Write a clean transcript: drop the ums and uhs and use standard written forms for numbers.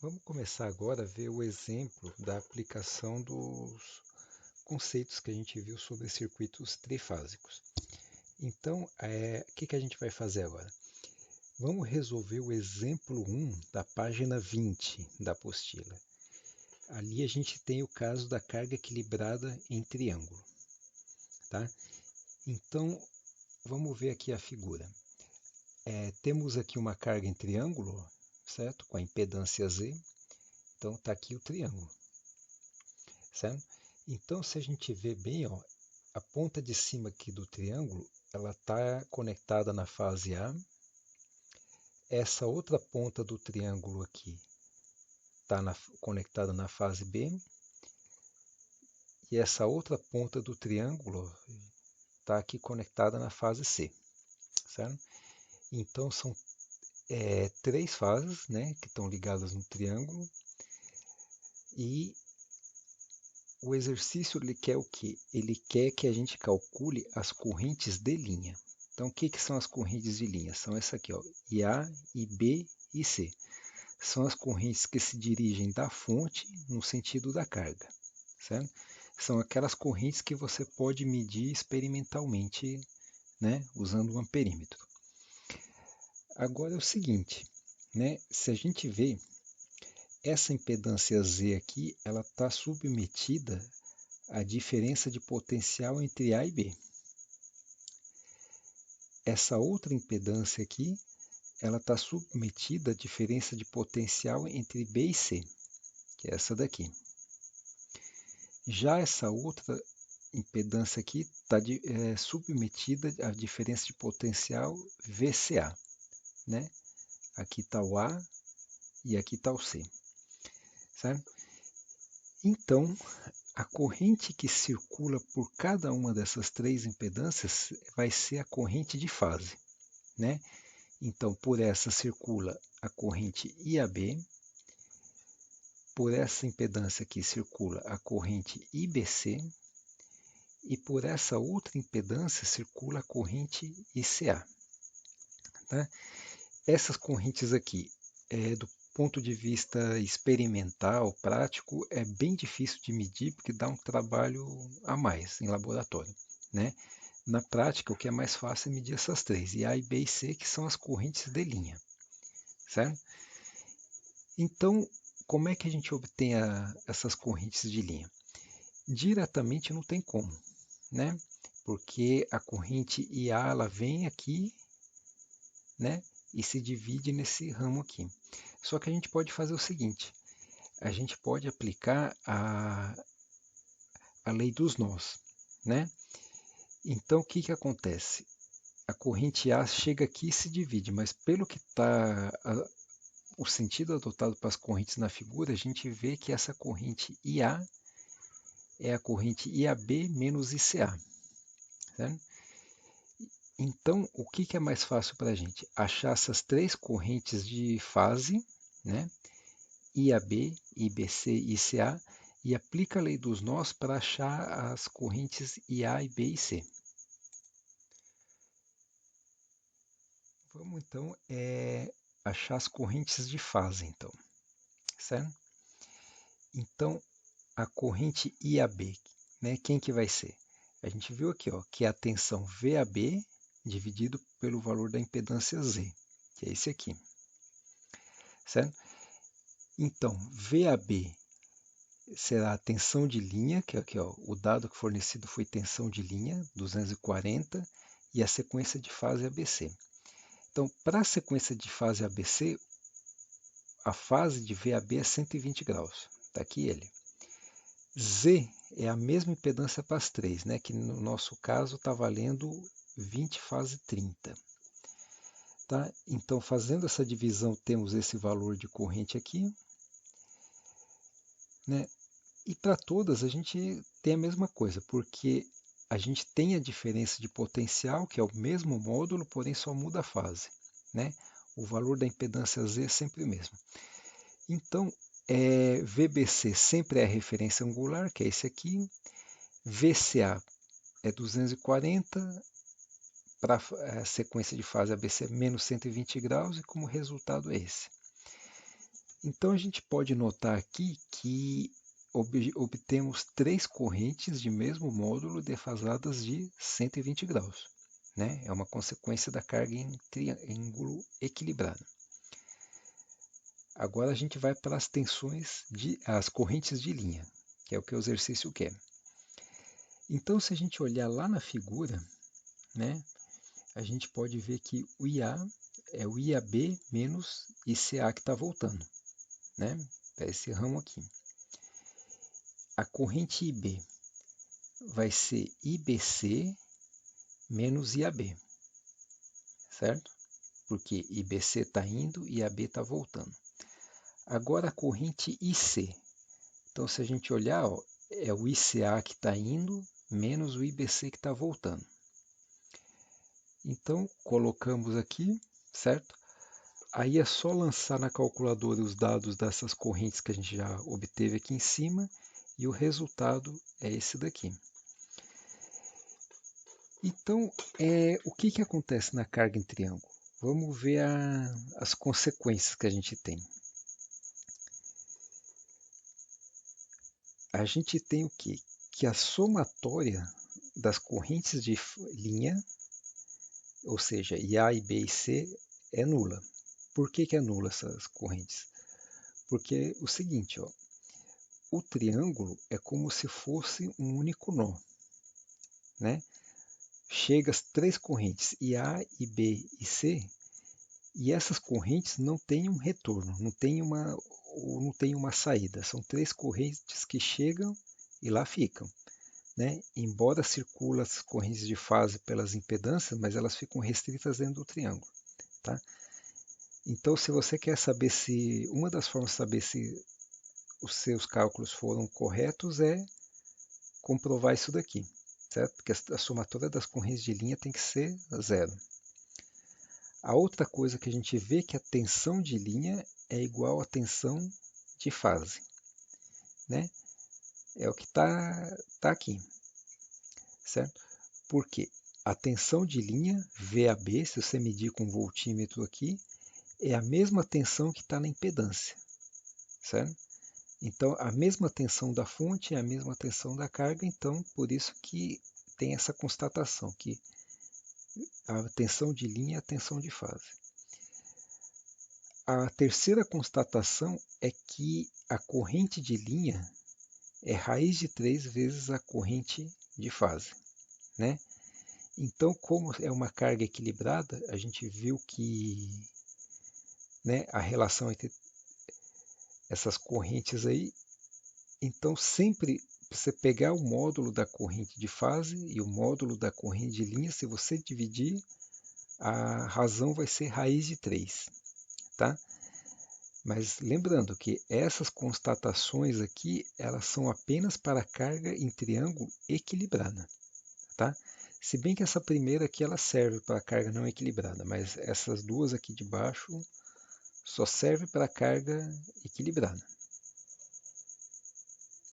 Vamos começar agora a ver o exemplo da aplicação dos conceitos que a gente viu sobre circuitos trifásicos. Então, o que a gente vai fazer agora? Vamos resolver o exemplo 1 da página 20 da apostila. Ali a gente tem o caso da carga equilibrada em triângulo. Tá? Então, vamos ver aqui a figura. Temos aqui uma carga em triângulo, certo? Com a impedância Z. Então, está aqui o triângulo. Certo? Então, se a gente vê bem, ó, a ponta de cima aqui do triângulo, ela está conectada na fase A. Essa outra ponta do triângulo aqui está conectada na fase B. E essa outra ponta do triângulo está aqui conectada na fase C. Certo? Então, são três fases, né, que estão ligadas no triângulo. E o exercício ele quer o quê? Ele quer que a gente calcule as correntes de linha. Então, o que são as correntes de linha? São essa aqui, ó, IA, IB e C. São as correntes que se dirigem da fonte no sentido da carga. Certo? São aquelas correntes que você pode medir experimentalmente, né, usando um amperímetro. Agora é o seguinte, né, se a gente vê, essa impedância Z aqui, ela está submetida à diferença de potencial entre A e B. Essa outra impedância aqui, ela está submetida à diferença de potencial entre B e C, que é essa daqui. Já essa outra impedância aqui está submetida à diferença de potencial VCA. Né? Aqui está o A e aqui está o C. Certo? Então, a corrente que circula por cada uma dessas três impedâncias vai ser a corrente de fase. Né? Então, por essa circula a corrente IAB, por essa impedância aqui circula a corrente IBC e por essa outra impedância circula a corrente ICA. Tá? Essas correntes aqui, do ponto de vista experimental, prático, é bem difícil de medir porque dá um trabalho a mais em laboratório. Né? Na prática, o que é mais fácil é medir essas três, IA, IB e C, que são as correntes de linha. Certo? Então, como é que a gente obtém essas correntes de linha? Diretamente não tem como, né? Porque a corrente IA ela vem aqui, né? E se divide nesse ramo aqui. Só que a gente pode fazer o seguinte: a gente pode aplicar a lei dos nós, né? Então, o que acontece? A corrente A chega aqui e se divide, mas pelo que está o sentido adotado para as correntes na figura, a gente vê que essa corrente IA é a corrente IAB menos ICA. Certo? Então, o que é mais fácil para a gente? Achar essas três correntes de fase, né? IAB, IBC e ICA, e aplica a lei dos nós para achar as correntes IA, IB e C. Vamos então achar as correntes de fase, então, certo? Então, a corrente IAB, né? Quem que vai ser? A gente viu aqui, ó, que é a tensão VAB dividido pelo valor da impedância Z, que é esse aqui, certo? Então, VAB será a tensão de linha, que é aqui, ó, o dado fornecido foi tensão de linha, 240, e a sequência de fase ABC. Então, para a sequência de fase ABC, a fase de VAB é 120 graus. Está aqui ele. Z é a mesma impedância para as três, né? Que no nosso caso está valendo 20 fase 30. Tá? Então, fazendo essa divisão, temos esse valor de corrente aqui. Né? E para todas a gente tem a mesma coisa, porque a gente tem a diferença de potencial, que é o mesmo módulo, porém só muda a fase. Né? O valor da impedância Z é sempre o mesmo. Então, VBC sempre é a referência angular, que é esse aqui. VCA é 240, para a sequência de fase ABC menos 120 graus, e como resultado é esse. Então a gente pode notar aqui que obtemos três correntes de mesmo módulo defasadas de 120 graus. Né? É uma consequência da carga em triângulo equilibrado. Agora a gente vai para as as correntes de linha, que é o que o exercício quer. Então, se a gente olhar lá na figura, né, a gente pode ver que o IA é o IAB menos ICA que está voltando, né, para esse ramo aqui. A corrente IB vai ser IBC menos IAB, certo? Porque IBC está indo e IAB está voltando. Agora a corrente IC. Então, se a gente olhar, ó, é o ICA que está indo menos o IBC que está voltando. Então, colocamos aqui, certo? Aí é só lançar na calculadora os dados dessas correntes que a gente já obteve aqui em cima e o resultado é esse daqui. Então, o que acontece na carga em triângulo? Vamos ver as consequências que a gente tem. A gente tem o quê? Que a somatória das correntes de linha, ou seja, IA, IB e C, é nula. Por que é nula essas correntes? Porque o seguinte, ó, o triângulo é como se fosse um único nó, né? Chega as três correntes, IA, IB e C, e essas correntes não têm um retorno, não tem uma saída. São três correntes que chegam e lá ficam. Né? Embora circulam as correntes de fase pelas impedâncias, mas elas ficam restritas dentro do triângulo. Tá? Então, se você quer saber se uma das formas de saber se os seus cálculos foram corretos é comprovar isso daqui, certo? Porque a somatória das correntes de linha tem que ser zero. A outra coisa que a gente vê é que a tensão de linha é igual à tensão de fase, né? É o que está aqui, certo? Porque a tensão de linha, VAB, se você medir com voltímetro aqui, é a mesma tensão que está na impedância, certo? Então, a mesma tensão da fonte é a mesma tensão da carga, então, por isso que tem essa constatação, que a tensão de linha é a tensão de fase. A terceira constatação é que a corrente de linha é raiz de 3 vezes a corrente de fase, né? Então, como é uma carga equilibrada, a gente viu que, né, a relação entre essas correntes aí, então sempre você pegar o módulo da corrente de fase e o módulo da corrente de linha, se você dividir, a razão vai ser raiz de 3, tá? Mas lembrando que essas constatações aqui, elas são apenas para a carga em triângulo equilibrada, tá? Se bem que essa primeira aqui ela serve para a carga não equilibrada, mas essas duas aqui de baixo só serve para a carga equilibrada.